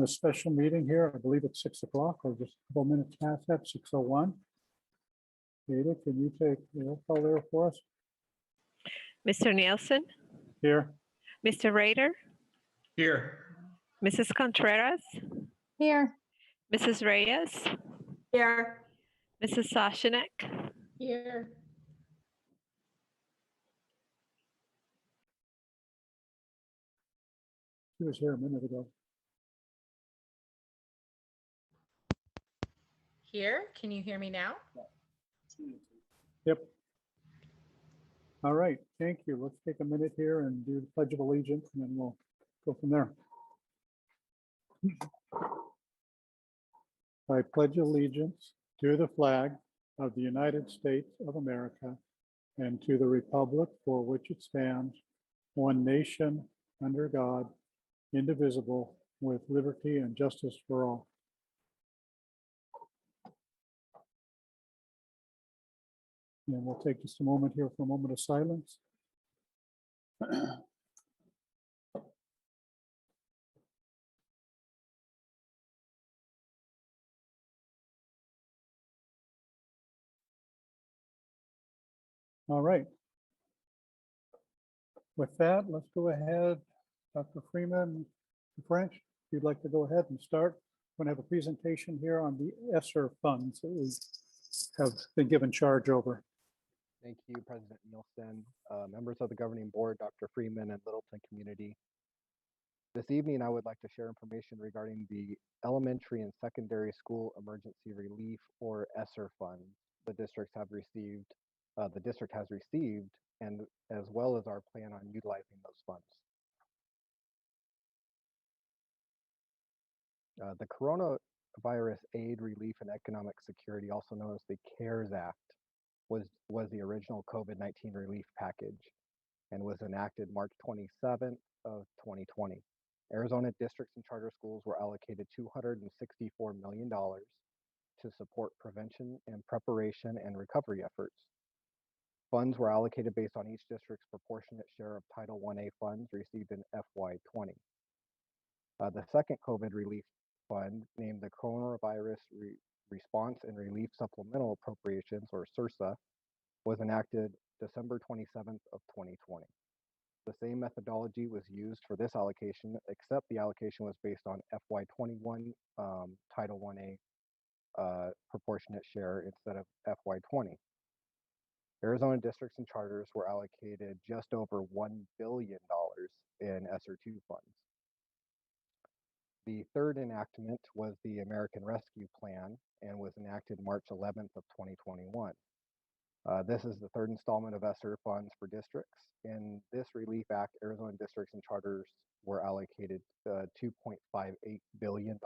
A special meeting here. I believe it's 6 o'clock or just a couple minutes past that, 6:01. Ada, can you take the roll call there for us? Mr. Nielsen, Here. Mr. Rader, Here. Mrs. Contreras, Here. Mrs. Reyes, Here. Mrs. Soshanek, Here. She was here a minute ago. Here. Can you hear me now? Yep. All right, thank you. Let's take a minute here and do the Pledge of Allegiance, and then we'll go from there. I pledge allegiance to the flag of the United States of America and to the republic for which it stands, one nation, under God, indivisible, with liberty and justice for all. And we'll take just a moment here for a moment of silence. All right. With that, let's go ahead. Dr. Freeman, French, if you'd like to go ahead and start. We're going to have a presentation here on the Esser Funds that we have been given charge over. Thank you, President Nielsen, members of the governing board, Dr. Freeman, and Littleton community. This evening, I would like to share information regarding the elementary and secondary school emergency relief, or Esser Funds, the district has received, and as well as our plan on utilizing those funds. The Coronavirus Aid, Relief, and Economic Security, also known as the CARES Act, was the original COVID-19 relief package and was enacted March 27th of 2020. Arizona districts and charter schools were allocated $264 million to support prevention and preparation and recovery efforts. Funds were allocated based on each district's proportionate share of Title 1A funds received in FY20. The second COVID relief fund, named the Coronavirus Response and Relief Supplemental Appropriations, or CRSA, was enacted December 27th of 2020. The same methodology was used for this allocation, except the allocation was based on FY21 Title 1A proportionate share instead of FY20. Arizona districts and charters were allocated just over $1 billion in Esser 2 funds. The third enactment was the American Rescue Plan and was enacted March 11th of 2021. This is the third installment of Esser funds for districts. In this Relief Act, Arizona districts and charters were allocated $2.58 billion.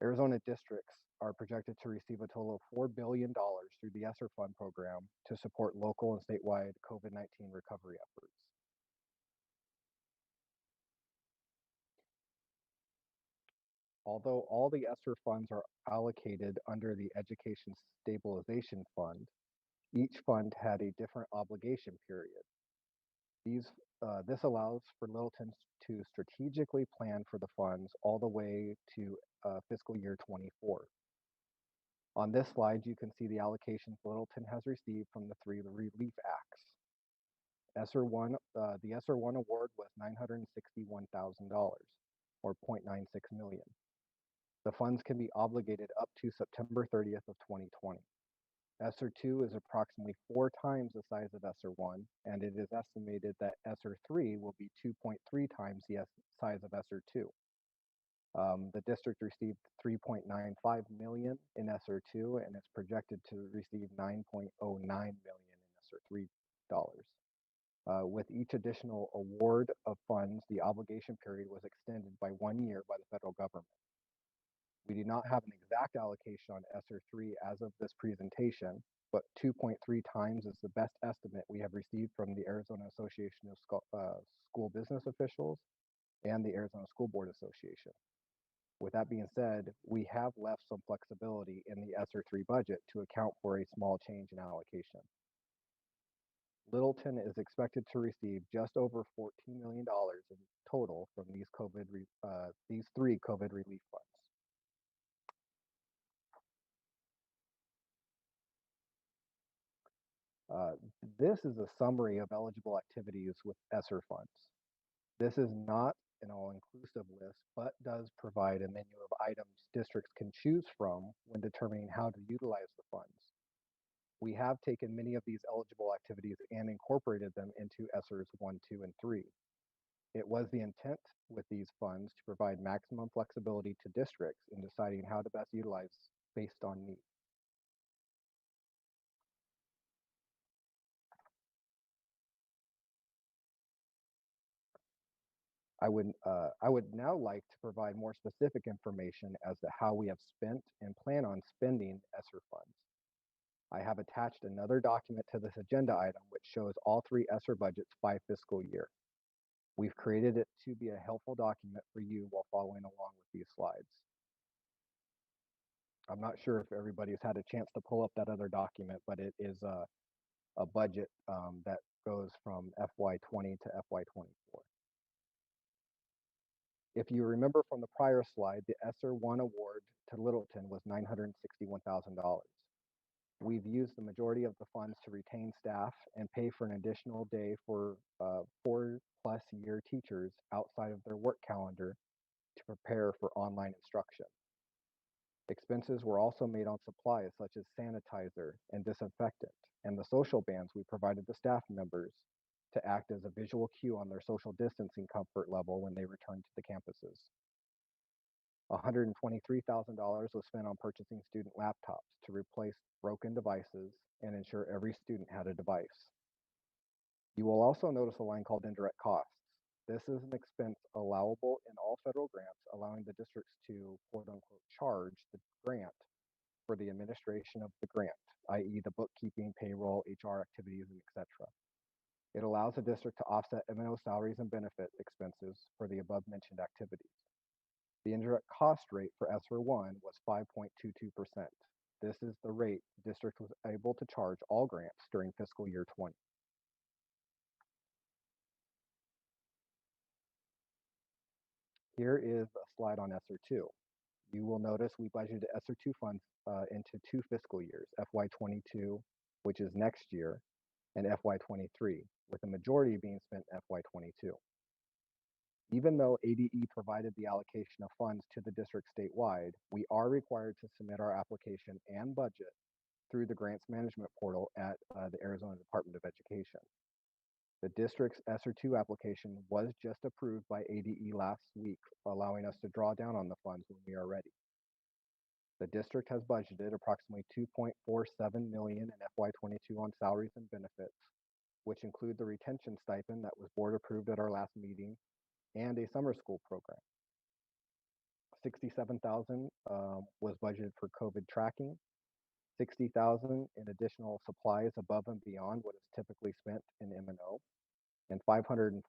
Arizona districts are projected to receive a total of $4 billion through the Esser Fund program to support local and statewide COVID-19 recovery efforts. Although all the Esser funds are allocated under the Education Stabilization Fund, each fund had a different obligation period. This allows for Littleton to strategically plan for the funds all the way to fiscal year 24. On this slide, you can see the allocations Littleton has received from the three relief acts. The Esser 1 award was $961,000, or $0.96 million. The funds can be obligated up to September 30th of 2020. Esser 2 is approximately 4 times the size of Esser 1, and it is estimated that Esser 3 will be 2.3 times the size of Esser 2. The district received $3.95 million in Esser 2, and it's projected to receive $9.09 million in Esser 3 dollars. With each additional award of funds, the obligation period was extended by 1 year by the federal government. We do not have an exact allocation on Esser 3 as of this presentation, but 2.3 times is the best estimate we have received from the Arizona Association of School Business Officials and the Arizona School Board Association. With that being said, we have left some flexibility in the Esser 3 budget to account for a small change in allocation. Littleton is expected to receive just over $14 million in total from these three COVID relief funds. This is a summary of eligible activities with Esser Funds. This is not an all-inclusive list, but does provide a menu of items districts can choose from when determining how to utilize the funds. We have taken many of these eligible activities and incorporated them into Essers 1, 2, and 3. It was the intent with these funds to provide maximum flexibility to districts in deciding how to best utilize based on need. I would now like to provide more specific information as to how we have spent and plan on spending Esser funds. I have attached another document to this agenda item which shows all three Esser budgets by fiscal year. We've created it to be a helpful document for you while following along with these slides. I'm not sure if everybody's had a chance to pull up that other document, but it is a budget that goes from FY20 to FY24. If you remember from the prior slide, the Esser 1 award to Littleton was $961,000. We've used the majority of the funds to retain staff and pay for an additional day for 4+ year teachers outside of their work calendar to prepare for online instruction. Expenses were also made on supplies such as sanitizer and disinfectant, and the social bands we provided the staff members to act as a visual cue on their social distancing comfort level when they returned to the campuses. $123,000 was spent on purchasing student laptops to replace broken devices and ensure every student had a device. You will also notice a line called Indirect Costs. This is an expense allowable in all federal grants, allowing the districts to quote-unquote charge the grant for the administration of the grant, i.e. the bookkeeping, payroll, HR activities, and etc. It allows the district to offset M&O salaries and benefit expenses for the above-mentioned activities. The indirect cost rate for Esser 1 was 5.22%. This is the rate the district was able to charge all grants during fiscal year 20. Here is a slide on Esser 2. You will notice we budgeted Esser 2 funds into 2 fiscal years, FY22, which is next year, and FY23, with the majority being spent in FY22. Even though ADE provided the allocation of funds to the district statewide, we are required to submit our application and budget through the grants management portal at the Arizona Department of Education. The district's Esser 2 application was just approved by ADE last week, allowing us to draw down on the funds when we are ready. The district has budgeted approximately $2.47 million in FY22 on salaries and benefits, which include the retention stipend that was board approved at our last meeting and a summer school program. $67,000 was budgeted for COVID tracking, $60,000 in additional supplies above and beyond what is typically spent in M&O, and $543,000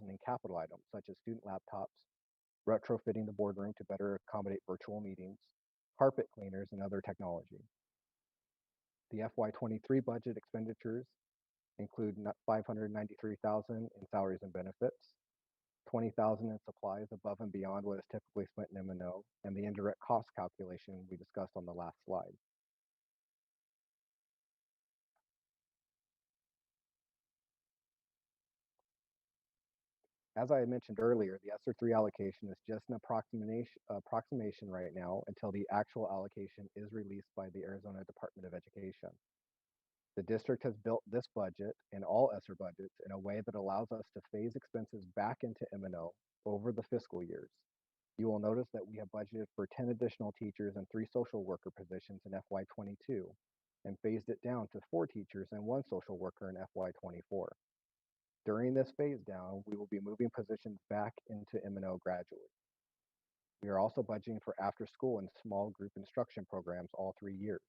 in capital items such as student laptops, retrofitting the boardroom to better accommodate virtual meetings, carpet cleaners, and other technology. The FY23 budget expenditures include $593,000 in salaries and benefits, $20,000 in supplies above and beyond what is typically spent in M&O, and the indirect cost calculation we discussed on the last slide. As I had mentioned earlier, the Esser 3 allocation is just an approximation right now until the actual allocation is released by the Arizona Department of Education. The district has built this budget and all Esser budgets in a way that allows us to phase expenses back into M&O over the fiscal years. You will notice that we have budgeted for 10 additional teachers and 3 social worker positions in FY22 and phased it down to 4 teachers and 1 social worker in FY24. During this phase down, we will be moving positions back into M&O gradually. We are also budgeting for after school and small group instruction programs all 3 years.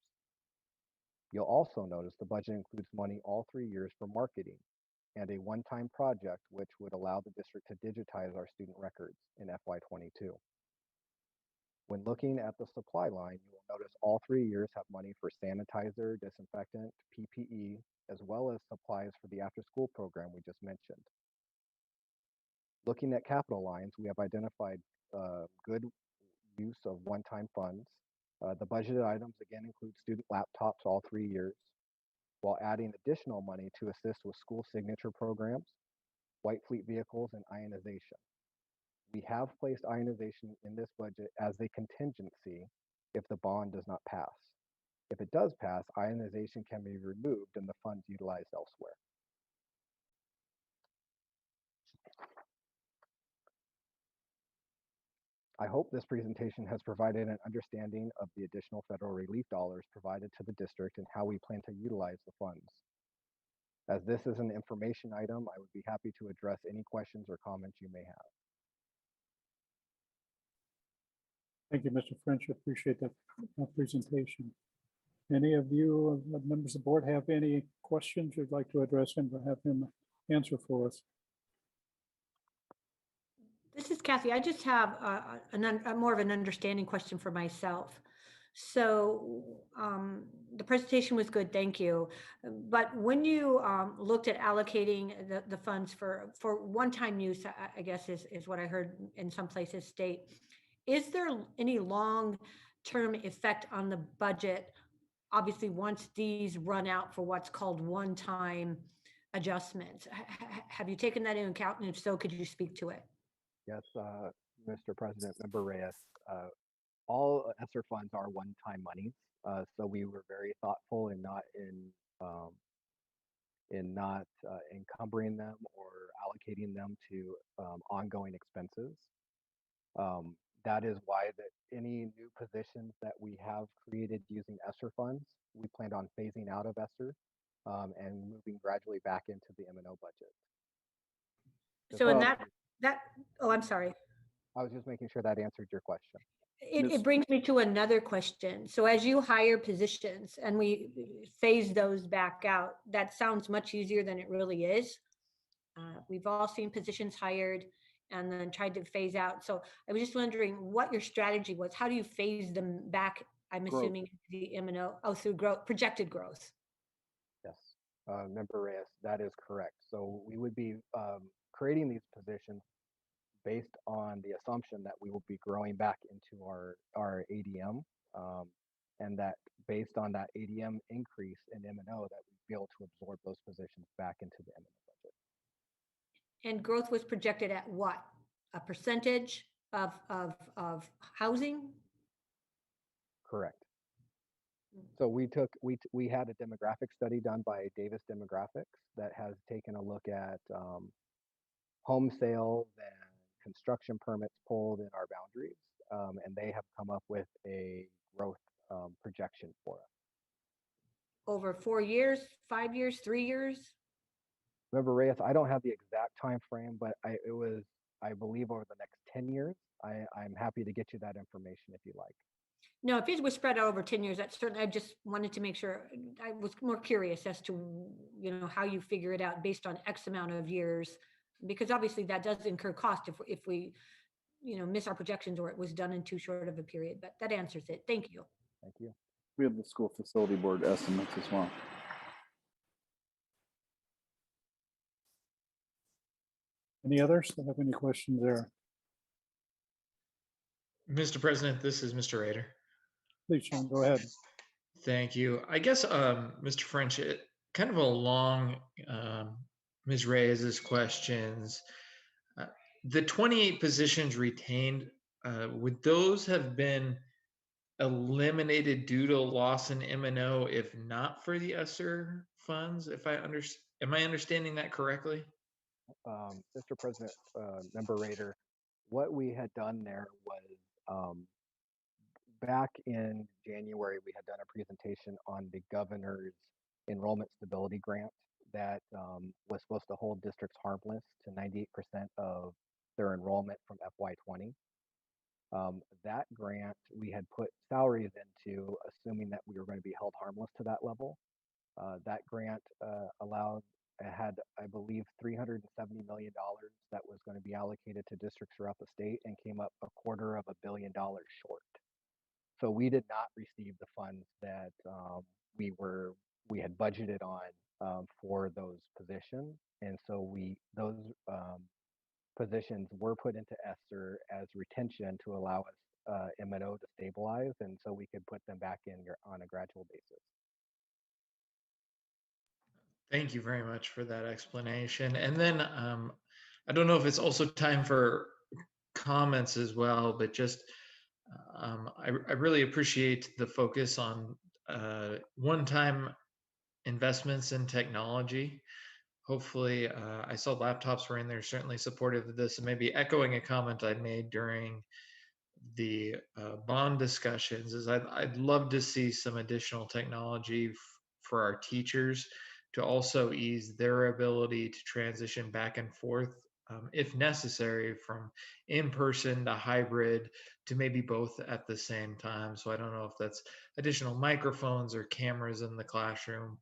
You'll also notice the budget includes money all 3 years for marketing and a one-time project which would allow the district to digitize our student records in FY22. When looking at the supply line, you will notice all 3 years have money for sanitizer, disinfectant, PPE, as well as supplies for the after-school program we just mentioned. Looking at capital lines, we have identified good use of one-time funds. The budgeted items again include student laptops all 3 years, while adding additional money to assist with school signature programs, white fleet vehicles, and ionization. We have placed ionization in this budget as a contingency if the bond does not pass. If it does pass, ionization can be removed and the funds utilized elsewhere. I hope this presentation has provided an understanding of the additional federal relief dollars provided to the district and how we plan to utilize the funds. As this is an information item, I would be happy to address any questions or comments you may have. Thank you, Mr. French. I appreciate that presentation. Any of you members of the board have any questions you'd like to address him or have him answer for us? This is Kathy. I just have a more of an understanding question for myself. So the presentation was good, thank you. But when you looked at allocating the funds for one-time use, I guess is what I heard in some places state, is there any long-term effect on the budget, obviously once these run out for what's called one-time adjustments? Have you taken that into account? And if so, could you speak to it? Yes, Mr. President, Member Reyes, all Esser funds are one-time monies, so we were very thoughtful in not encumbering them or allocating them to ongoing expenses. That is why any new positions that we have created using Esser funds, we planned on phasing out of Esser and moving gradually back into the M&O budget. So in that, oh, I'm sorry. I was just making sure that answered your question. It brings me to another question. So as you hire positions and we phase those back out, that sounds much easier than it really is. We've all seen positions hired and then tried to phase out. So I was just wondering what your strategy was. How do you phase them back? I'm assuming the M&O, through growth, projected growth. Yes, Member Reyes, that is correct. So we would be creating these positions based on the assumption that we will be growing back into our ADM, and that based on that ADM increase in M&O, that we'd be able to absorb those positions back into the M&O budget. And growth was projected at what? A percentage of housing? Correct. So we had a demographic study done by Davis Demographics that has taken a look at home sales and construction permits pulled in our boundaries, and they have come up with a growth projection for us. Over 4 years, 5 years, 3 years? Remember, Reyes, I don't have the exact time frame, but it was, I believe, over the next 10 years. I'm happy to get you that information if you like. No, if it was spread out over 10 years, that's certainly, I just wanted to make sure. I was more curious as to, how you figure it out based on X amount of years, because obviously that does incur cost if we, miss our projections or it was done in too short of a period, but that answers it. Thank you. Thank you. We have the school facility board estimates as well. Any others that have any questions there? Mr. President, this is Mr. Rader. Please, Sean, go ahead. Thank you. I guess, Mr. French, kind of along Ms. Reyes's questions, the 28 positions retained, would those have been eliminated due to loss in M&O if not for the Esser funds? Am I understanding that correctly? Mr. President, Member Rader, what we had done there was back in January, we had done a presentation on the governor's enrollment stability grant that was supposed to hold districts harmless to 98% of their enrollment from FY20. That grant, we had put salaries into, assuming that we were going to be held harmless to that level. That grant had, I believe, $370 million that was going to be allocated to districts throughout the state and came up $250 million short. So we did not receive the funds that we were we had budgeted on for those positions. And so those positions were put into Esser as retention to allow us M&O to stabilize, and so we could put them back in on a gradual basis. Thank you very much for that explanation. And then I don't know if it's also time for comments as well, but just I really appreciate the focus on one-time investments in technology. Hopefully, I saw laptops were in there, certainly supportive of this, and maybe echoing a comment I made during the bond discussions is I'd love to see some additional technology for our teachers to also ease their ability to transition back and forth, if necessary, from in-person to hybrid to maybe both at the same time. So I don't know if that's additional microphones or cameras in the classroom,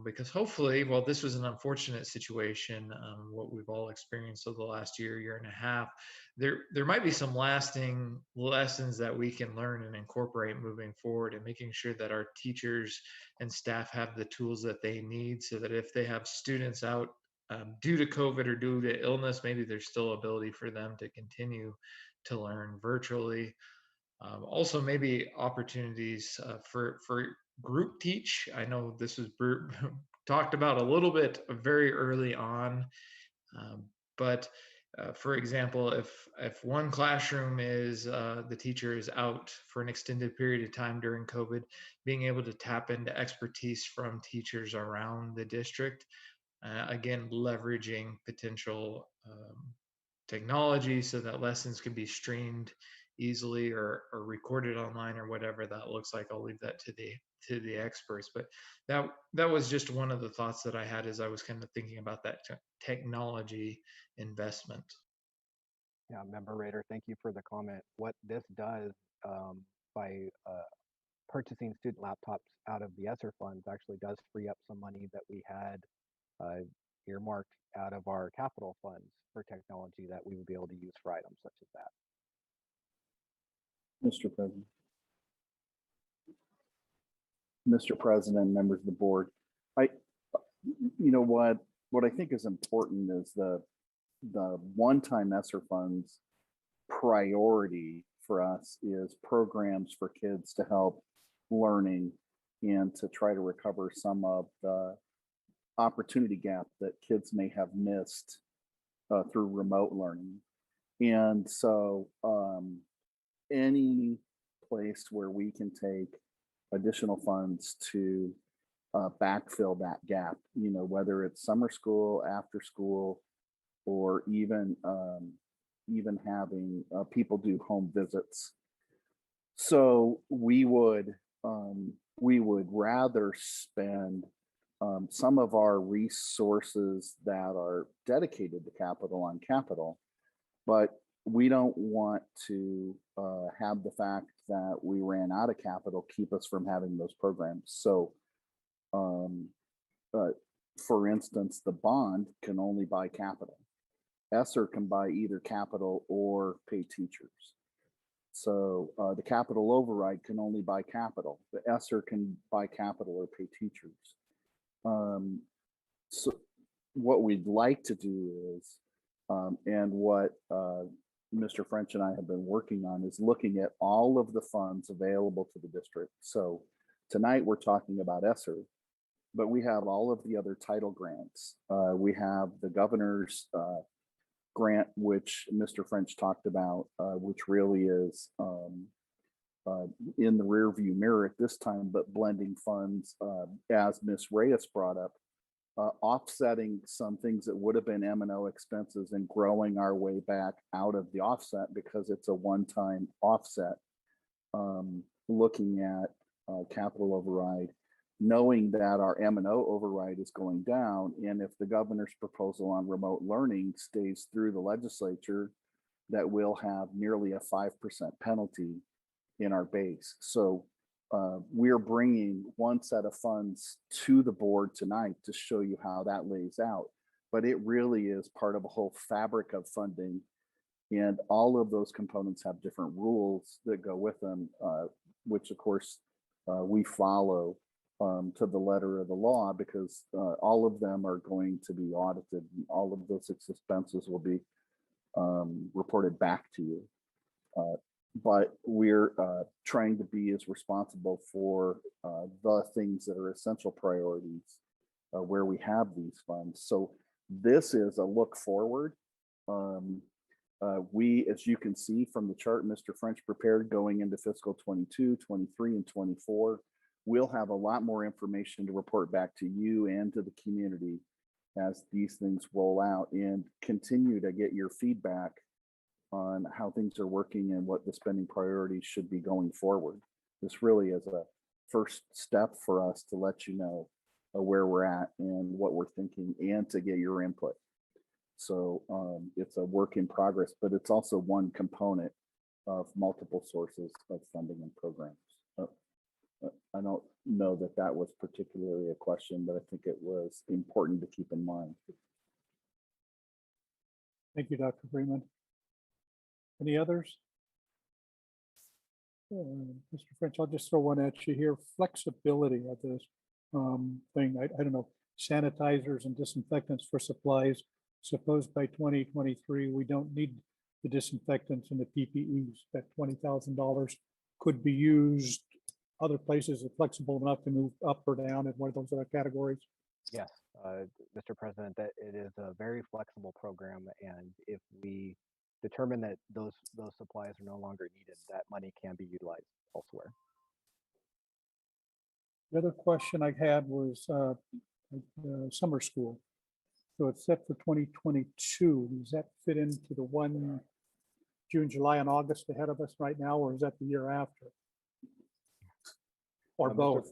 because hopefully, while this was an unfortunate situation, what we've all experienced over the last year and a half, there might be some lasting lessons that we can learn and incorporate moving forward, and making sure that our teachers and staff have the tools that they need, so that if they have students out due to COVID or due to illness, maybe there's still ability for them to continue to learn virtually. Also, maybe opportunities for group teach. I know this was talked about a little bit very early on, but for example, if one classroom is the teacher is out for an extended period of time during COVID, being able to tap into expertise from teachers around the district, again, leveraging potential technology so that lessons can be streamed easily or recorded online or whatever that looks like. I'll leave that to the experts, but that was just one of the thoughts that I had as I was kind of thinking about that technology investment. Yeah, Member Rader, thank you for the comment. What this does by purchasing student laptops out of the Esser Funds actually does free up some money that we had earmarked out of our capital funds for technology that we would be able to use for items such as that. Mr. President. Mr. President, members of the board, you know what I think is important is the one-time Esser Funds priority for us is programs for kids to help learning and to try to recover some of the opportunity gap that kids may have missed through remote learning. And so any place where we can take additional funds to backfill that gap, you know, whether it's summer school, after school, or even having people do home visits. So we would rather spend some of our resources that are dedicated to capital on capital, but we don't want to have the fact that we ran out of capital keep us from having those programs. So for instance, the bond can only buy capital. Esser can buy either capital or pay teachers. So the capital override can only buy capital. The Esser can buy capital or pay teachers. So what we'd like to do is, and what Mr. French and I have been working on, is looking at all of the funds available to the district. So tonight we're talking about Esser, but we have all of the other title grants. We have the governor's grant, which Mr. French talked about, which really is in the rear view mirror at this time, but blending funds, as Ms. Reyes brought up, offsetting some things that would have been M&O expenses and growing our way back out of the offset because it's a one-time offset. Looking at capital override, knowing that our M&O override is going down, and if the governor's proposal on remote learning stays through the legislature, that we'll have nearly a 5% penalty in our base. So we're bringing one set of funds to the board tonight to show you how that lays out, but it really is part of a whole fabric of funding, and all of those components have different rules that go with them, which of course we follow to the letter of the law, because all of them are going to be audited, and all of those expenses will be reported back to you. But we're trying to be as responsible for the things that are essential priorities where we have these funds. So this is a look forward. We, as you can see from the chart Mr. French prepared, going into fiscal 22, 23, and 24, we'll have a lot more information to report back to you and to the community as these things roll out, and continue to get your feedback on how things are working and what the spending priorities should be going forward. This really is a first step for us to let you know where we're at and what we're thinking, and to get your input. So it's a work in progress, but it's also one component of multiple sources of funding and programs. I don't know that that was particularly a question, but I think it was important to keep in mind. Thank you, Dr. Freeman. Any others? Mr. French, I'll just throw one at you here. Flexibility of this thing. I don't know, sanitizers and disinfectants for supplies. Suppose by 2023, we don't need the disinfectants and the PPEs. That $20,000 could be used other places are flexible enough to move up or down in one of those other categories. Yes, Mr. President, that it is a very flexible program, and if we determine that those supplies are no longer needed, that money can be utilized elsewhere. The other question I had was summer school. So it's set for 2022. Does that fit into the one June, July, and August ahead of us right now, or is that the year after? Or both?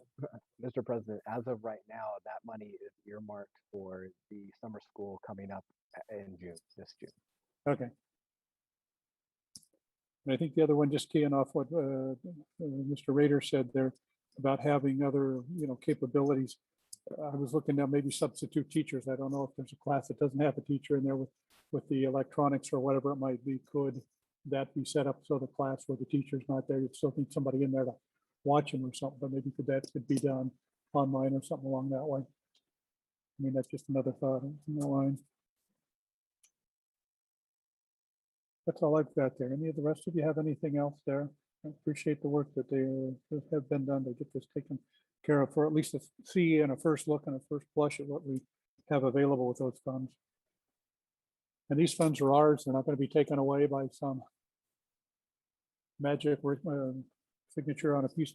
Mr. President, as of right now, that money is earmarked for the summer school coming up in June, this June. Okay. And I think the other one, just keying off what Mr. Rader said there about having other, capabilities. I was looking at maybe substitute teachers. I don't know if there's a class that doesn't have a teacher in there with the electronics or whatever it might be. Could that be set up so the class where the teacher's not there, you'd still need somebody in there to watch them or something, but maybe that could be done online or something along that way. I mean, that's just another thought in the line. That's all I've got there. Any of the rest of you have anything else there? I appreciate the work that they have been done to get this taken care of, for at least to see in a first look and a first blush at what we have available with those funds. And these funds are ours. They're not going to be taken away by some magic signature on a piece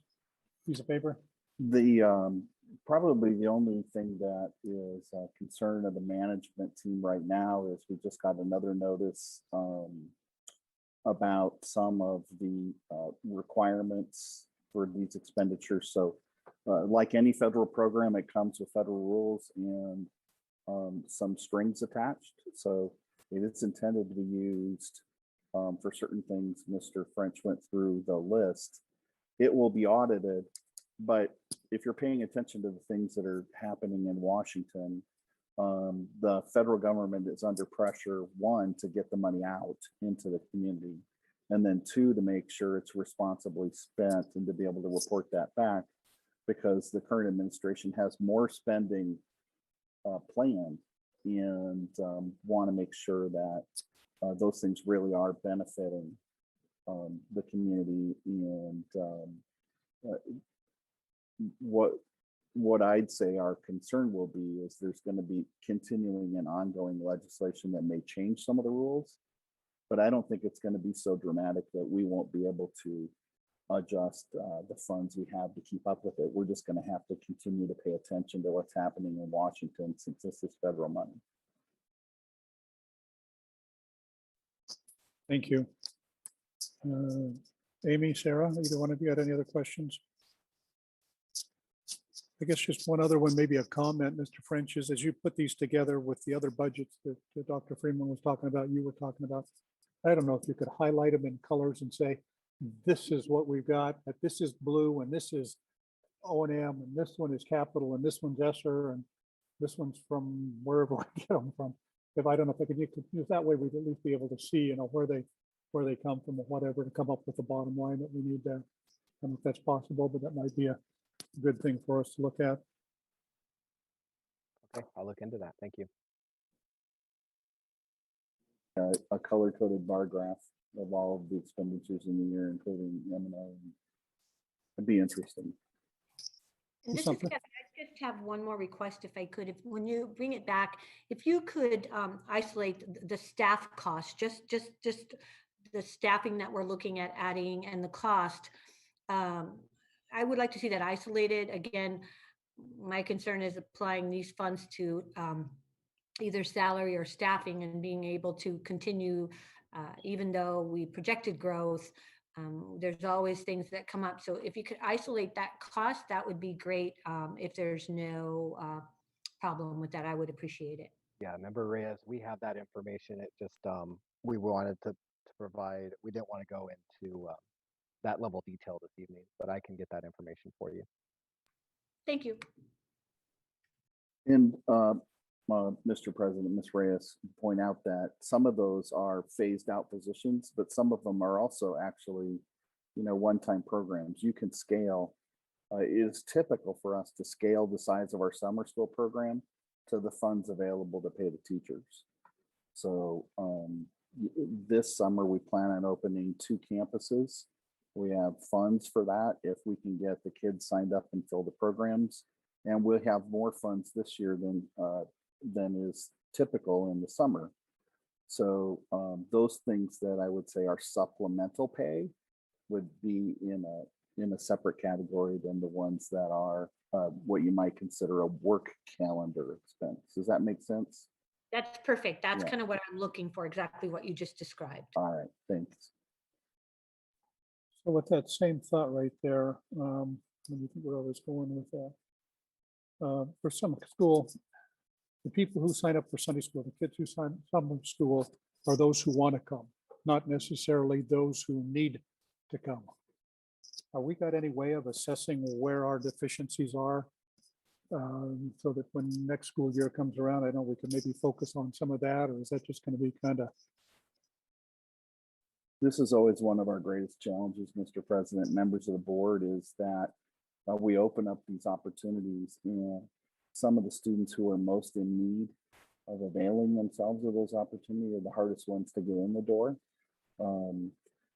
of paper. The probably the only thing that is a concern of the management team right now is we just got another notice about some of the requirements for these expenditures. So like any federal program, it comes with federal rules and some strings attached. So it is intended to be used for certain things. Mr. French went through the list. It will be audited, but if you're paying attention to the things that are happening in Washington, the federal government is under pressure, one, to get the money out into the community, and then two, to make sure it's responsibly spent and to be able to report that back, because the current administration has more spending planned and want to make sure that those things really are benefiting the community. And what I'd say our concern will be is there's going to be continuing and ongoing legislation that may change some of the rules, but I don't think it's going to be so dramatic that we won't be able to adjust the funds we have to keep up with it. We're just going to have to continue to pay attention to what's happening in Washington, since this is federal money. Thank you. Amy, Sarah, either one of you had any other questions? I guess just one other one, maybe a comment, Mr. French, is as you put these together with the other budgets that Dr. Freeman was talking about, you were talking about, I don't know if you could highlight them in colors and say, this is what we've got, that this is blue and this is O&M and this one is capital and this one's Esser and this one's from wherever I get them from. If I don't know if I could use that way, we'd at least be able to see, where they come from or whatever, to come up with the bottom line that we need there. I don't know if that's possible, but that might be a a good thing for us to look at. Okay, I'll look into that. Thank you. A color-coded bar graph of all of the expenditures in the year, including M&O. It'd be interesting. And this is Something. Kathy. I just have one more request, if I could. If when you bring it back, if you could isolate the staff cost, just the staffing that we're looking at adding and the cost. I would like to see that isolated. Again, my concern is applying these funds to either salary or staffing and being able to continue, even though we projected growth. There's always things that come up. So if you could isolate that cost, that would be great. If there's no problem with that, I would appreciate it. Yeah, Member Reyes, we have that information. It just, we wanted to provide, we didn't want to go into that level of detail this evening, but I can get that information for you. Thank you. And Mr. President, Ms. Reyes, point out that some of those are phased out positions, but some of them are also actually, one-time programs. You can scale. It is typical for us to scale the size of our summer school program to the funds available to pay the teachers. So this summer we plan on opening 2 campuses. We have funds for that if we can get the kids signed up and fill the programs. And we'll have more funds this year than is typical in the summer. So those things that I would say are supplemental pay would be in a separate category than the ones that are what you might consider a work calendar expense. Does that make sense? That's perfect. That's Yeah. kind of what I'm looking for, exactly what you just described. All right, thanks. So with that same thought right there, what do you think where I was going with that? For summer school, the people who sign up for Sunday school, the kids who sign up for school are those who want to come, not necessarily those who need to come. We got any way of assessing where our deficiencies are? So that when next school year comes around, I know we can maybe focus on some of that, or is that just going to be kind of? This is always one of our greatest challenges, Mr. President, members of the board, is that we open up these opportunities, and some of the students who are most in need of availing themselves of those opportunities are the hardest ones to get in the door.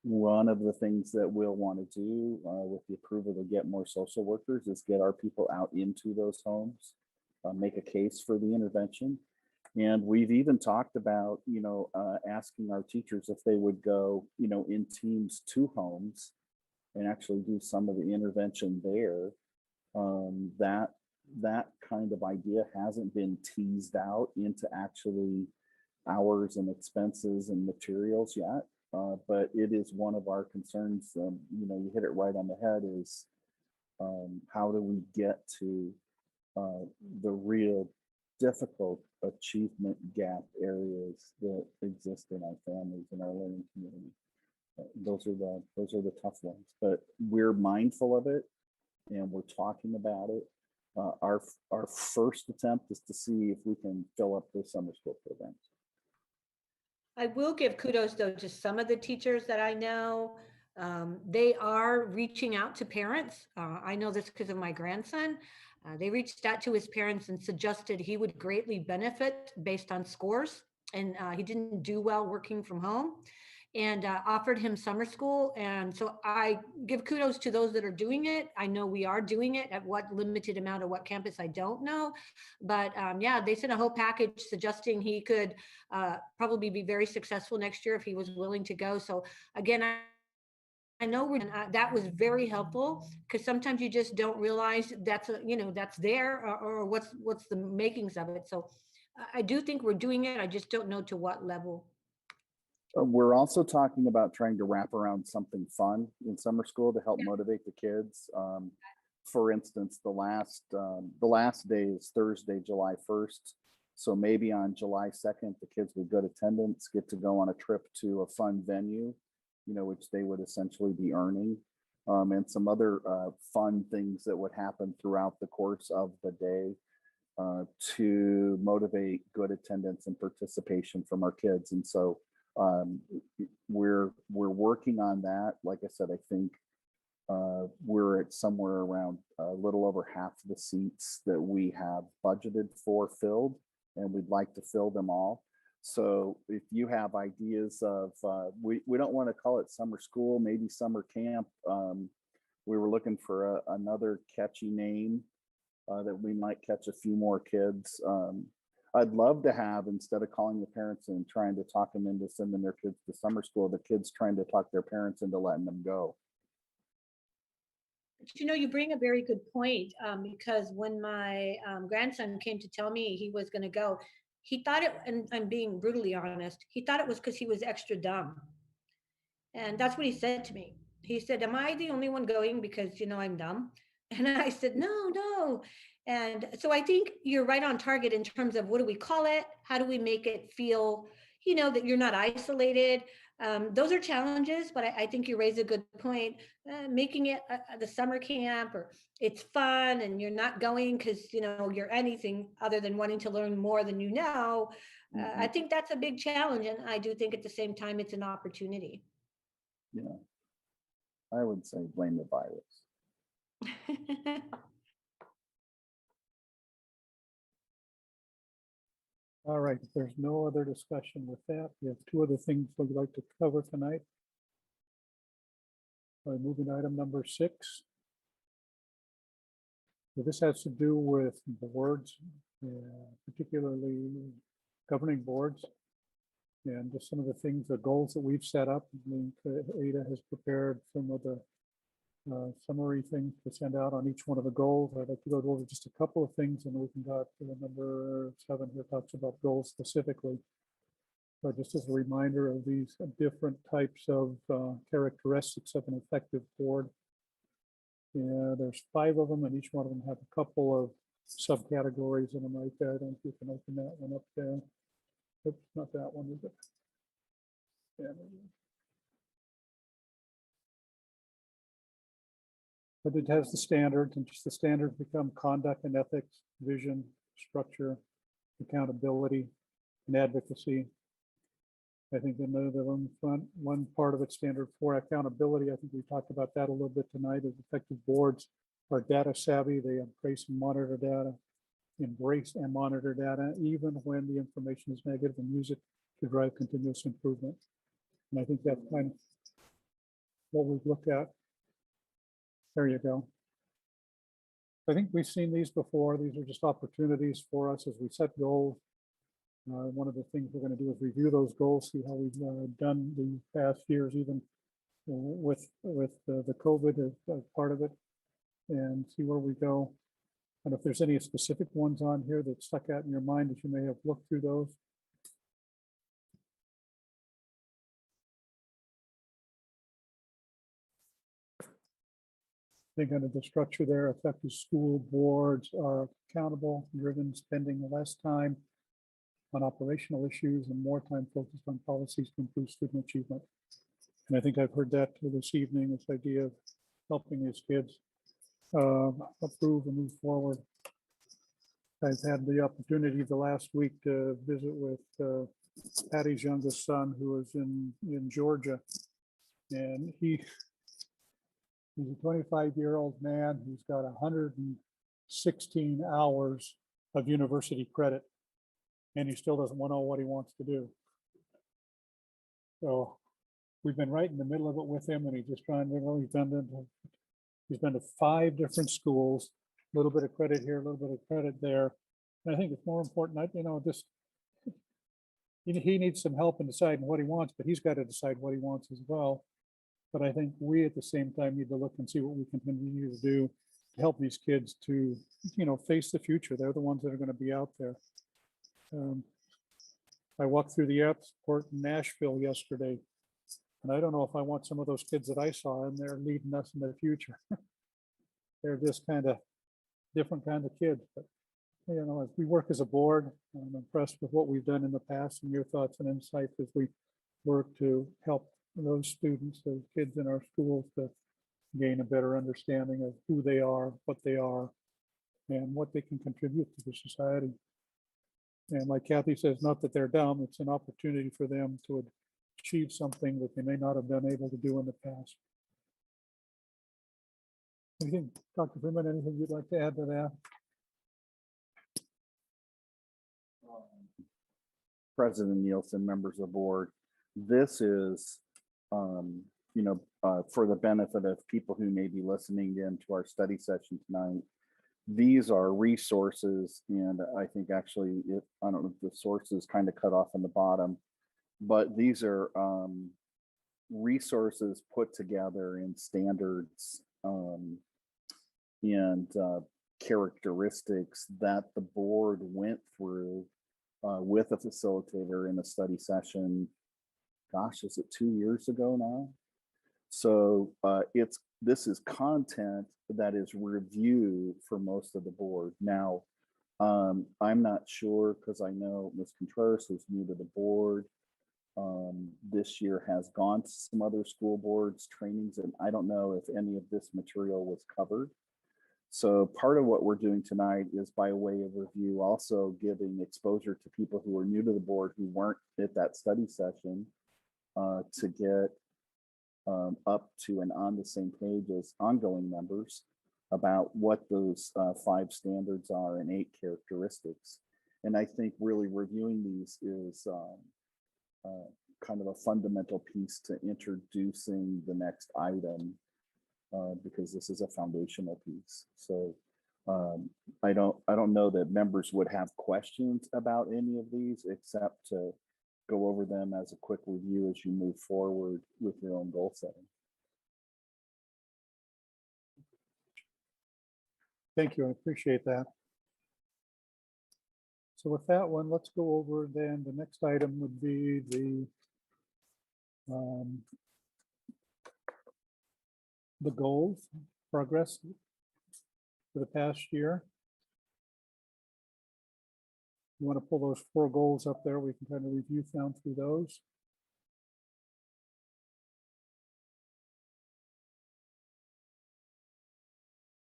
One of the things that we'll want to do with the approval to get more social workers is get our people out into those homes, make a case for the intervention. And we've even talked about, asking our teachers if they would go, in teams to homes and actually do some of the intervention there. That kind of idea hasn't been teased out into actually hours and expenses and materials yet. But it is one of our concerns. You hit it right on the head, is how do we get to the real difficult achievement gap areas that exist in our families and our learning community. Those are the tough ones, but we're mindful of it and we're talking about it. Our first attempt is to see if we can fill up the summer school programs. I will give kudos, though, to some of the teachers that I know. They are reaching out to parents. I know this because of my grandson. They reached out to his parents and suggested he would greatly benefit based on scores. And he didn't do well working from home, and offered him summer school. And so I give kudos to those that are doing it. I know we are doing it at what limited amount of what campus, I don't know. But yeah, they sent a whole package suggesting he could probably be very successful next year if he was willing to go. So again, I know that was very helpful, because sometimes you just don't realize that's that's there, or what's the makings of it. So I do think we're doing it. I just don't know to what level. We're also talking about trying to wrap around something fun in summer school to help motivate the kids. For instance, the last day is Thursday, July 1st. So maybe on July 2nd, the kids with good attendance get to go on a trip to a fun venue, which they would essentially be earning, and some other fun things that would happen throughout the course of the day to motivate good attendance and participation from our kids. And so we're working on that. Like I said, I think We're at somewhere around a little over half the seats that we have budgeted for filled, and we'd like to fill them all. So if you have ideas of, we don't want to call it summer school, maybe summer camp. We were looking for another catchy name that we might catch a few more kids. I'd love to have, instead of calling the parents and trying to talk them into sending their kids to summer school, the kids trying to talk their parents into letting them go. You know, you bring a very good point, because when my grandson came to tell me he was going to go, he thought it, and I'm being brutally honest, he thought it was because he was extra dumb. And that's what he said to me. He said, am I the only one going because, you know, I'm dumb? And I said, no, no. And so I think you're right on target in terms of what do we call it? How do we make it feel, you know, that you're not isolated? Those are challenges, but I think you raise a good point. Making it the summer camp, or it's fun and you're not going because, you know, you're anything other than wanting to learn more than you know. I think that's a big challenge. And I do think at the same time, it's an opportunity. Yeah, I would say blame the virus. All right, if there's no other discussion with that, we have two other things we'd like to cover tonight. All right, moving to item number 6. So this has to do with boards, particularly governing boards, and just some of the things, the goals that we've set up. I mean, Ada has prepared some of the summary things to send out on each one of the goals. I'd like to go over just a couple of things, and we can go to number 7 here, talks about goals specifically. But just as a reminder of these different types of characteristics of an effective board. Yeah, there's 5 of them, and each one of them have a couple of subcategories in them right there. I don't know if you can open that one up there. Oops, not that one, is it? Yeah, but it has the standards, and just the standards become conduct and ethics, vision, structure, accountability, and advocacy. I think another one part of it, standard 4, accountability. I think we talked about that a little bit tonight. As effective boards are data savvy. They embrace and monitor data, even when the information is negative, and use it to drive continuous improvement. And I think that's kind of what we've looked at. There you go. I think we've seen these before. These are just opportunities for us as we set goals. One of the things we're going to do is review those goals, see how we've done the past years, even with the COVID as part of it, and see where we go. And if there's any specific ones on here that stuck out in your mind that you may have looked through those. I think under the structure there, effective school boards are accountable, driven, spending less time on operational issues and more time focused on policies to improve student achievement. And I think I've heard that this evening, this idea of helping these kids approve and move forward. I've had the opportunity the last week to visit with Patty's youngest son, who is in Georgia. And he's a 25-year-old man who's got 116 hours of university credit, and he still doesn't know what he wants to do. So we've been right in the middle of it with him, and he's just trying to, he's been to 5 different schools, a little bit of credit here, a little bit of credit there. And I think it's more important, just he needs some help in deciding what he wants, but he's got to decide what he wants as well. But I think we at the same time need to look and see what we can continue to do to help these kids to, face the future. They're the ones that are going to be out there. I walked through the airport in Nashville yesterday, and I don't know if I want some of those kids that I saw in there leading us in the future. They're just kind of different kind of kids. But, as we work as a board, I'm impressed with what we've done in the past and your thoughts and insights as we work to help those students, those kids in our schools, to gain a better understanding of who they are, what they are, and what they can contribute to the society. And like Kathy says, not that they're dumb, it's an opportunity for them to achieve something that they may not have been able to do in the past. Anything, Dr. Freeman, anything you'd like to add to that? President Nielsen, members of the board, this is, for the benefit of people who may be listening in to our study session tonight, these are resources, and I think actually, I don't know if the source is kind of cut off on the bottom, but these are resources put together in standards and characteristics that the board went through with a facilitator in a study session. Gosh, is it 2 years ago now? So this is content that is review for most of the board. Now, I'm not sure, because I know Ms. Contreras, who's new to the board, this year has gone to some other school boards trainings, and I don't know if any of this material was covered. So part of what we're doing tonight is, by way of review, also giving exposure to people who are new to the board who weren't at that study session to get up to and on the same page as ongoing members about what those 5 standards are and 8 characteristics. And I think really reviewing these is kind of a fundamental piece to introducing the next item, because this is a foundational piece. So I don't know that members would have questions about any of these, except to go over them as a quick review as you move forward with your own goal setting. Thank you, I appreciate that. So with that one, let's go over then, the next item would be the goals, progress for the past year. You want to pull those 4 goals up there, we can kind of review down through those.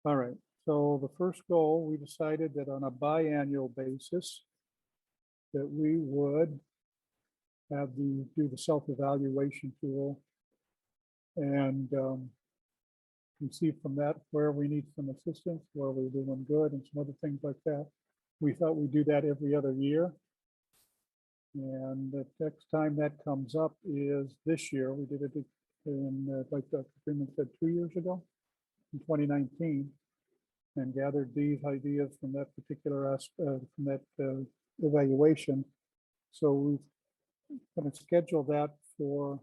All right, so the first goal, we decided that on a biannual basis, that we would have do the self-evaluation tool and see from that where we need some assistance, where we're doing good, and some other things like that. We thought we'd do that every other year. And the next time that comes up is this year. We did it in, like Dr. Freeman said, 2 years ago, in 2019, and gathered these ideas from that particular aspect, from that evaluation. So we're going to schedule that for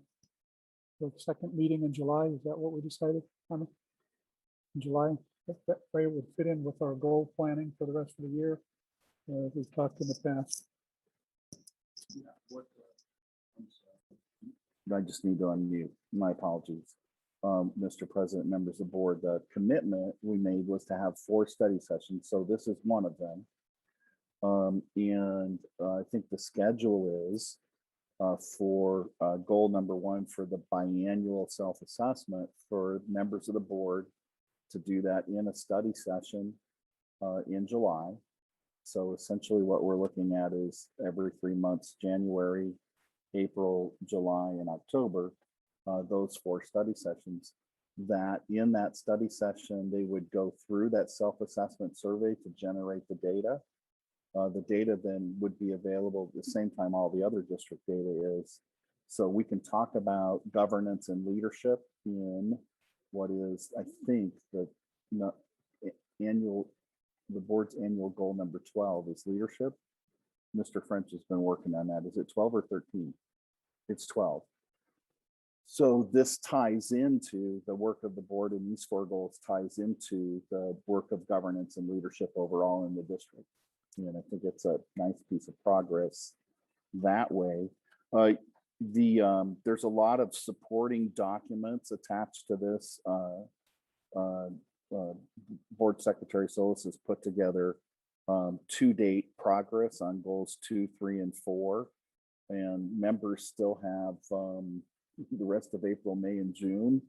the second meeting in July. Is that what we decided, Thomas? In July, that way it would fit in with our goal planning for the rest of the year. We've talked in the past. I just need to unmute. My apologies. Mr. President, members of the board, the commitment we made was to have 4 study sessions. So this is one of them. And I think the schedule is for goal number 1 for the biannual self-assessment for members of the board to do that in a study session in July. So essentially what we're looking at is every 3 months, January, April, July, and October, those 4 study sessions. That in that study session, they would go through that self-assessment survey to generate the data. The data then would be available at the same time all the other district data is. So we can talk about governance and leadership in what is, I think, the board's annual goal number 12 is leadership. Mr. French has been working on that. Is it 12 or 13? It's 12. So this ties into the work of the board, and these 4 goals ties into the work of governance and leadership overall in the district. And I think it's a nice piece of progress that way. There's a lot of supporting documents attached to this. Board Secretary Solis has put together to-date progress on goals 2, 3, and 4. And members still have the rest of April, May, and June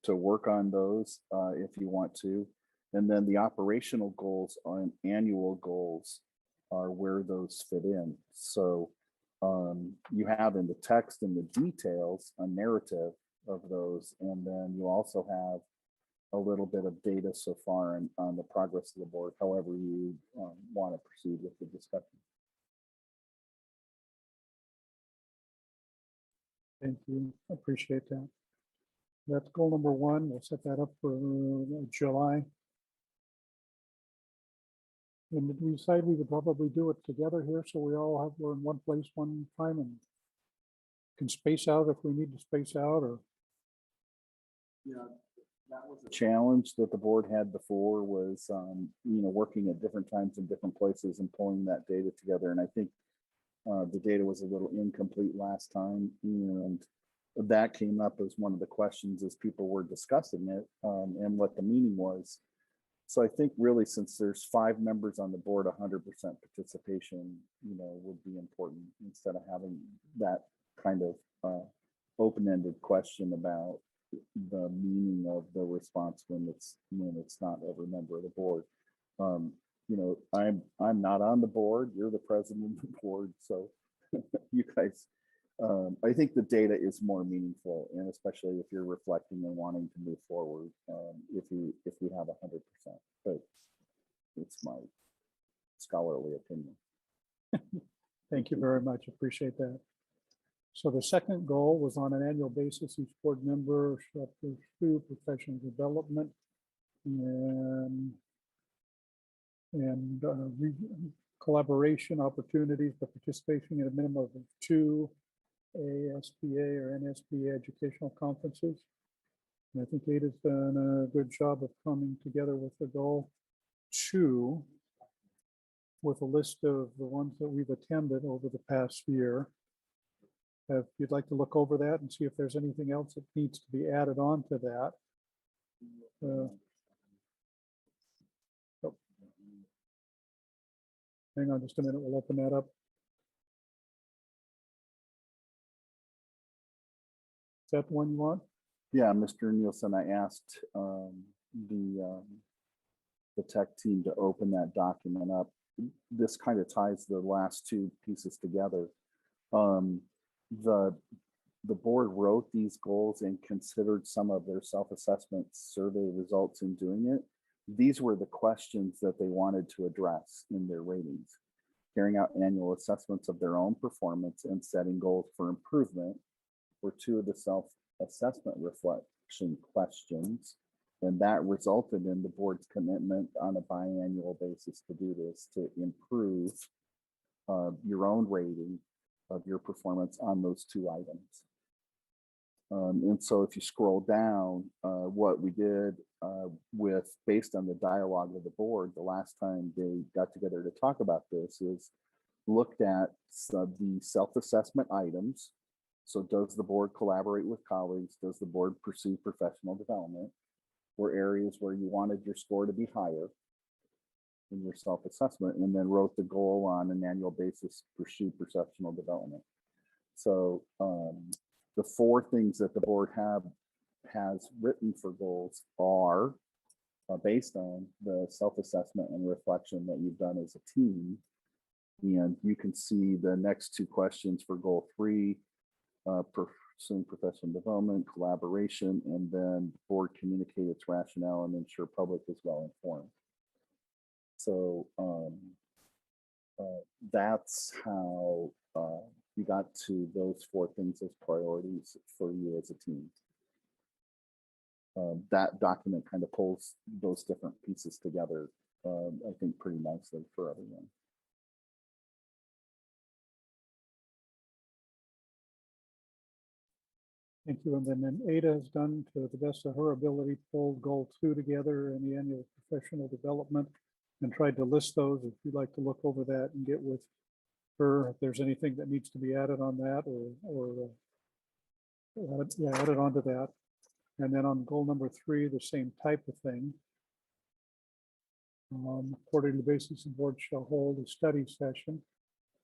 to work on those if you want to. And then the operational goals and annual goals are where those fit in. So you have in the text and the details a narrative of those, and then you also have a little bit of data so far on the progress of the board, however you want to proceed with the discussion. Thank you. Appreciate that. That's goal number one. We'll set that up for July. And did we decide we would probably do it together here so we're in one place, one time, and can space out if we need to space out? Or that was a challenge that the board had before, was working at different times in different places and pulling that data together. And I think the data was a little incomplete last time, and that came up as one of the questions as people were discussing it, and what the meaning was. So I think really, since there's 5 members on the board, 100% participation, would be important, instead of having that kind of open-ended question about the meaning of the response when it's not every member of the board. I'm not on the board. You're the president of the board, so you guys. I think the data is more meaningful, and especially if you're reflecting and wanting to move forward. If we have 100%, but it's my scholarly opinion. thank you very much. Appreciate that. So the second goal was, on an annual basis, each board member shall pursue professional development and collaboration opportunities by participating in a minimum of 2 ASPA or NSPA educational conferences. And I think Ada's done a good job of coming together with the goal 2, with a list of the ones that we've attended over the past year. If you'd like to look over that and see if there's anything else that needs to be added on to that. Hang on just a minute, we'll open that up. Is that the one you want? Yeah, Mr. Nielsen, I asked the tech team to open that document up. This kind of ties the last 2 pieces together. The board wrote these goals and considered some of their self-assessment survey results in doing it. These were the questions that they wanted to address in their ratings. Carrying out annual assessments of their own performance and setting goals for improvement were 2 of the self-assessment reflection questions. And that resulted in the board's commitment on a biannual basis to do this, to improve your own rating of your performance on those 2 items. And so if you scroll down, what we did based on the dialogue with the board, the last time they got together to talk about this, is looked at the self-assessment items. So does the board collaborate with colleagues? Does the board pursue professional development? Were areas where you wanted your score to be higher in your self-assessment, and then wrote the goal on an annual basis, pursue professional development. So the 4 things that the board has written for goals are based on the self-assessment and reflection that you've done as a team. And you can see the next 2 questions for goal 3, pursuing professional development, collaboration, and then the board communicate its rationale and ensure public is well informed. So that's how you got to those 4 things as priorities for you as a team. That document kind of pulls those different pieces together, I think, pretty nicely for everyone. Thank you. And then Ada has done, to the best of her ability, pulled goal 2 together in the annual professional development and tried to list those. If you'd like to look over that and get with her, if there's anything that needs to be added on that, or added onto that. And then on goal number 3, the same type of thing. Quarterly basis, the board shall hold a study session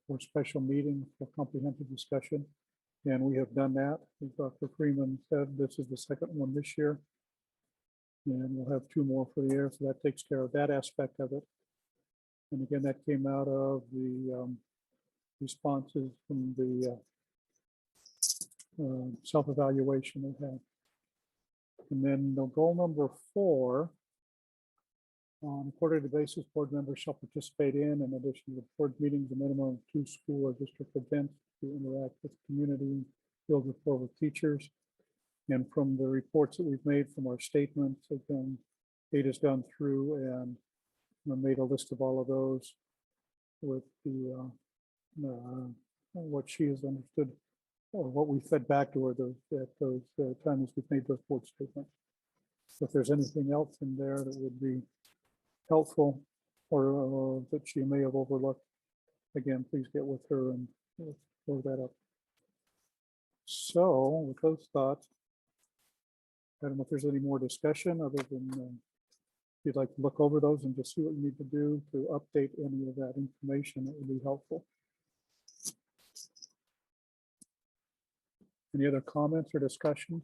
or special meeting for comprehensive discussion. And we have done that. As Dr. Freeman said, this is the 2nd one this year. And we'll have 2 more for the year. So that takes care of that aspect of it. And again, that came out of the responses from the self-evaluation we had. And then the goal number 4, on a quarterly basis, board members shall participate in addition to the board meetings, a minimum of 2 school or district events to interact with the community, build rapport with teachers. And from the reports that we've made from our statements, again, Ada's gone through and made a list of all of those with the what she has understood or what we fed back to her at those times we've made those board statements. So if there's anything else in there that would be helpful or that she may have overlooked, again, please get with her and let's clear that up. So with those thoughts, I don't know if there's any more discussion other than if you'd like to look over those and just see what you need to do to update any of that information, that would be helpful. Any other comments or discussion?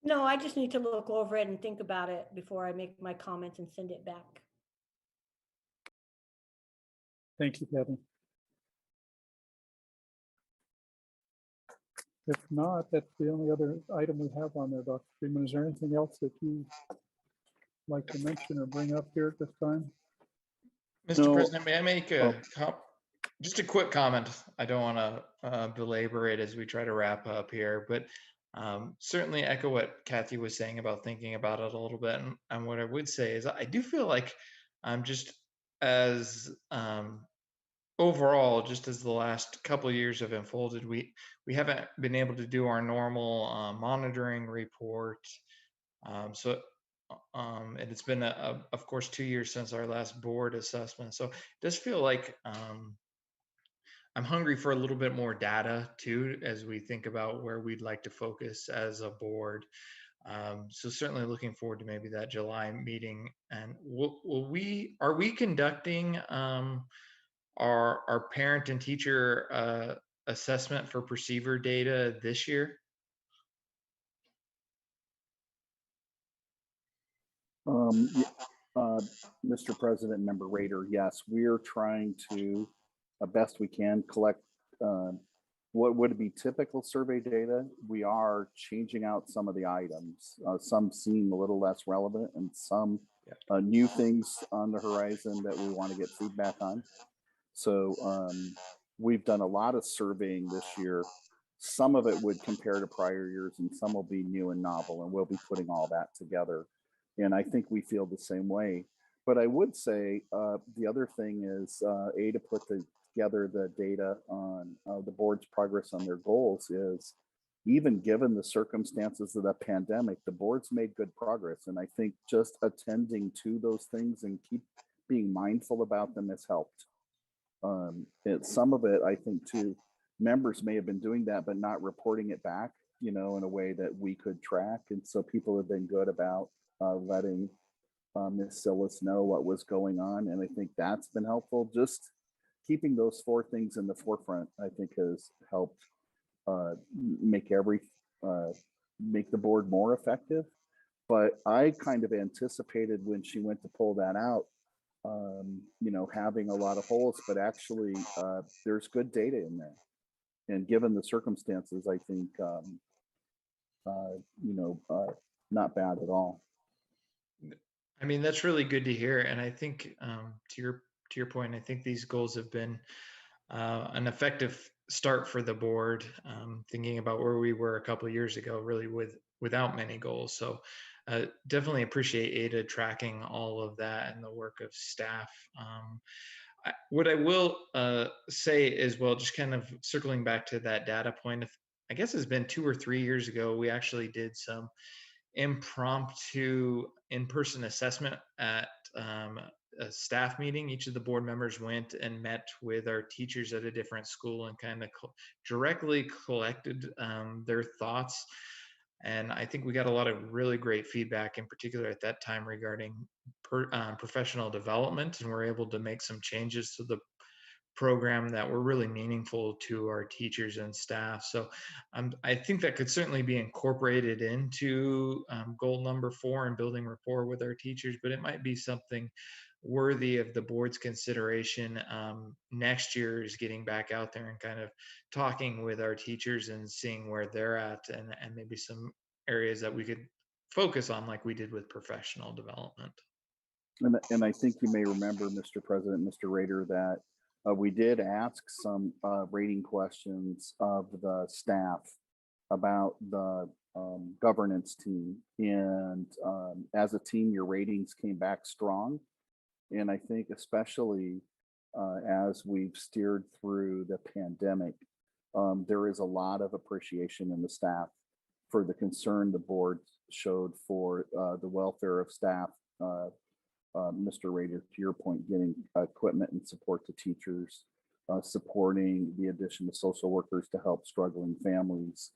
No, I just need to look over it and think about it before I make my comments and send it back. Thank you, Kevin. If not, that's the only other item we have on there, Dr. Freeman. Is there anything else that you like to mention or bring up here at this time? Mr. No. President, may I make just a quick comment? I don't want to belabor it as we try to wrap up here, but certainly echo what Kathy was saying about thinking about it a little bit. And what I would say is I do feel like just as overall, just as the last couple of years have unfolded, we haven't been able to do our normal monitoring report. And it's been, of course, 2 years since our last board assessment. So it does feel like I'm hungry for a little bit more data too, as we think about where we'd like to focus as a board. So certainly looking forward to maybe that July meeting. And are we conducting our parent and teacher assessment for perceiver data this year? Mr. President, Member Rader, yes, we're trying to, best we can, collect what would be typical survey data. We are changing out some of the items. Some seem a little less relevant and some new things on the horizon that we want to get feedback on. So we've done a lot of surveying this year. Some of it would compare to prior years and some will be new and novel, and we'll be putting all that together. And I think we feel the same way. But I would say the other thing is Ada put together the data on the board's progress on their goals. Is even given the circumstances of the pandemic, the board's made good progress. And I think just attending to those things and keep being mindful about them has helped. Some of it, I think, too, members may have been doing that, but not reporting it back, in a way that we could track. And so people have been good about letting Ms. Sillis know what was going on. And I think that's been helpful. Just keeping those 4 things in the forefront, I think, has helped make the board more effective. But I kind of anticipated when she went to pull that out, having a lot of holes, but actually there's good data in there. And given the circumstances, I think, not bad at all. I mean, that's really good to hear. And I think to your point, I think these goals have been an effective start for the board, thinking about where we were a couple of years ago, really without many goals. So definitely appreciate Ada tracking all of that and the work of staff. What I will say as well, just kind of circling back to that data point, I guess it's been 2 or 3 years ago, we actually did some impromptu in-person assessment at a staff meeting. Each of the board members went and met with our teachers at a different school and kind of directly collected their thoughts. And I think we got a lot of really great feedback, in particular at that time, regarding professional development, and we're able to make some changes to the program that were really meaningful to our teachers and staff. So I think that could certainly be incorporated into goal number 4 and building rapport with our teachers, but it might be something worthy of the board's consideration next year, is getting back out there and kind of talking with our teachers and seeing where they're at, and maybe some areas that we could focus on like we did with professional development. And I think you may remember, Mr. President, Mr. Rader, that we did ask some rating questions of the staff about the governance team. And as a team, your ratings came back strong. And I think especially as we've steered through the pandemic, there is a lot of appreciation in the staff for the concern the board showed for the welfare of staff. Mr. Rader, to your point, getting equipment and support to teachers, supporting the addition of social workers to help struggling families.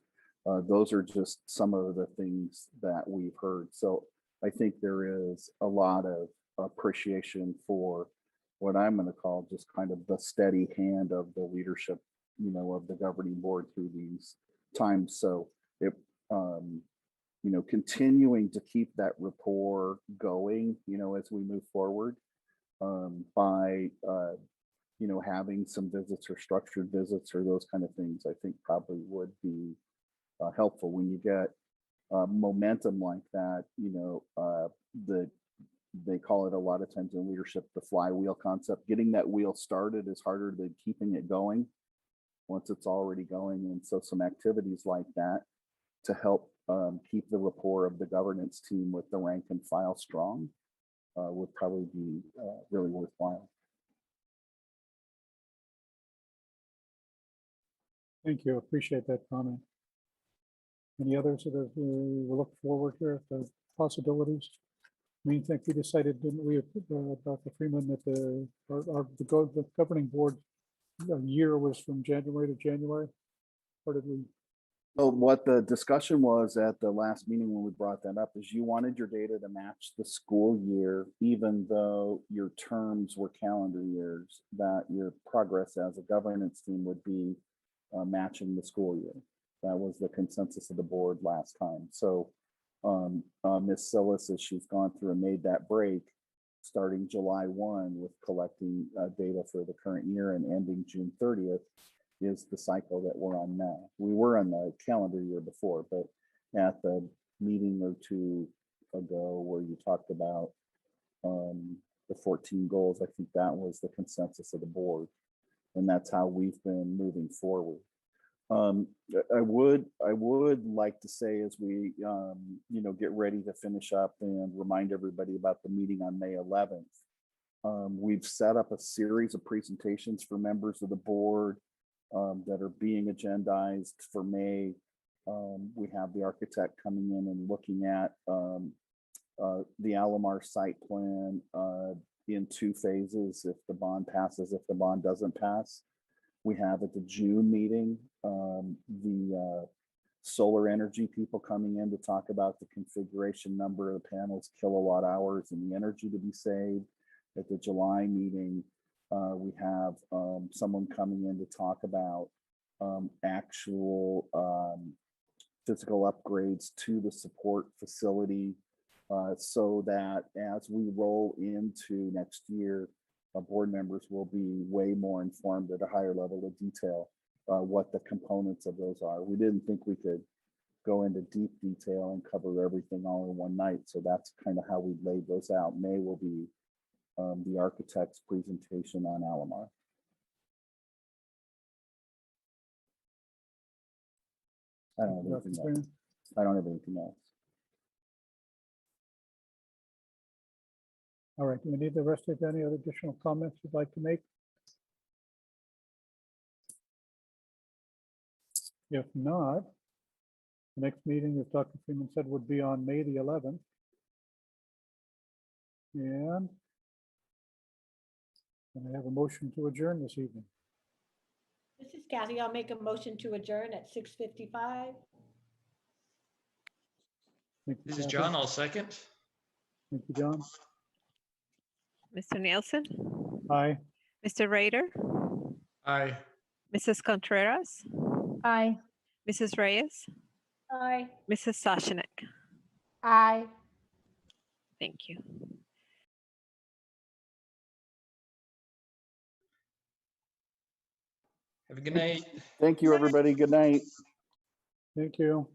Those are just some of the things that we've heard. So I think there is a lot of appreciation for what I'm going to call just kind of the steady hand of the leadership, of the governing board through these times. So it, continuing to keep that rapport going, as we move forward, by, having some visits or structured visits or those kind of things, I think probably would be helpful when you get momentum like that. They call it a lot of times in leadership, the flywheel concept. Getting that wheel started is harder than keeping it going once it's already going. And so some activities like that to help keep the rapport of the governance team with the rank and file strong would probably be really worthwhile. Thank you. Appreciate that comment. Any others that we look forward here at the possibilities? I mean, I think we decided, didn't we, Dr. Freeman, that the governing board year was from January to January? Or did we? Well, what the discussion was at the last meeting when we brought that up is you wanted your data to match the school year, even though your terms were calendar years, that your progress as a governance team would be matching the school year. That was the consensus of the board last time. So Ms. Sillis, as she's gone through and made that break, starting July 1 with collecting data for the current year and ending June 30th, is the cycle that we're on now. We were on the calendar year before, but at the meeting or two ago where you talked about the 14 goals, I think that was the consensus of the board, and that's how we've been moving forward. I would like to say, as we get ready to finish up and remind everybody about the meeting on May 11th, we've set up a series of presentations for members of the board that are being agendized for May. We have the architect coming in and looking at the Alomar site plan in 2 phases, if the bond passes, if the bond doesn't pass. We have at the June meeting, the solar energy people coming in to talk about the configuration, number of the panels, kilowatt hours, and the energy to be saved. At the July meeting, we have someone coming in to talk about actual physical upgrades to the support facility so that as we roll into next year, board members will be way more informed at a higher level of detail what the components of those are. We didn't think we could go into deep detail and cover everything all in one night. So that's kind of how we laid those out. May will be the architect's presentation on Alomar. I don't have anything else. I don't have anything else. All right, do we need the rest of any other additional comments you'd like to make? If not, the next meeting, as Dr. Freeman said, would be on May the 11th. And I have a motion to adjourn this evening. This is Kathy. I'll make a motion to adjourn at 6:55. Thank you, This is Kathy. John. I'll second. Thank you, John. Mr. Nielsen, Aye. Mr. Rader, Aye. Mrs. Contreras, Aye. Mrs. Reyes, Aye. Mrs. Sashanek. Aye. Thank you. Have a good night. Thank you, everybody. Good night. Thank you.